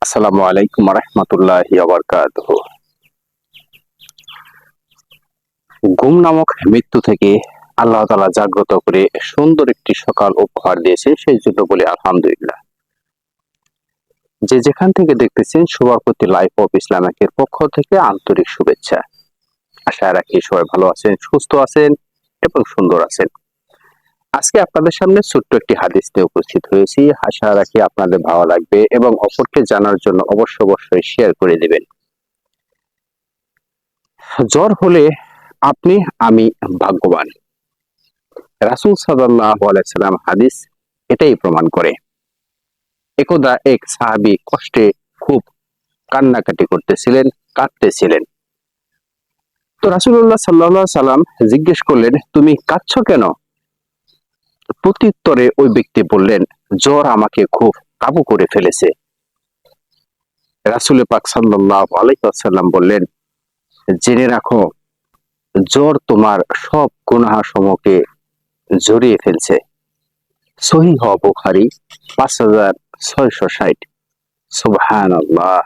আসসালামু আলাইকুম রহমতুল্লাহি ওয়া বারাকাতুহু। ঘুম নামক মৃত্যু থেকে আল্লাহ তাআলা জাগ্রত করে সুন্দর একটি সকাল উপহার দিয়েছেন, সেই জন্য বলি আলহামদুলিল্লাহ। যে যেখান থেকে দেখতেছেন সবার প্রতি লাইফ অফ ইসলামিকের পক্ষ থেকে আন্তরিক শুভেচ্ছা। আশা রাখি সবাই ভালো আছেন, সুস্থ আছেন এবং সুন্দর আছেন। আজকে আপনাদের সামনে ছোট্ট একটি হাদিস নিয়ে উপস্থিত হয়েছি। আশা রাখি আপনাদের ভালো লাগবে এবং অপরকে জানার জন্য অবশ্যই শেয়ার করে দিবেন। জ্বর হলে আপনি আমি ভাগ্যবান। রাসূল সাল্লাল্লাহু আলাইহি সাল্লাম হাদিস এটাই প্রমাণ করে। একদা এক সাহাবী কষ্টে খুব কান্নাকাটি করতেছিলেন, কাঁদতেছিলেন। তো রাসূলুল্লাহ সাল্লাল্লাহু আলাইহি সাল্লাম জিজ্ঞেস করলেন, তুমি কাঁদছো কেন? প্রত্যুত্তরে ওই ব্যক্তি বললেন, জ্বর আমাকে খুব কাবু করে ফেলেছে। রাসূল পাক সাল্লাল্লাহু আলাইহি ওয়াসাল্লাম বললেন, জেনে রাখো, জ্বর তোমার সব গুনাহ সমূহকে জড়িয়ে ফেলছে। সহিহ বুখারী ৫৬৬০। সুবহানাল্লাহ।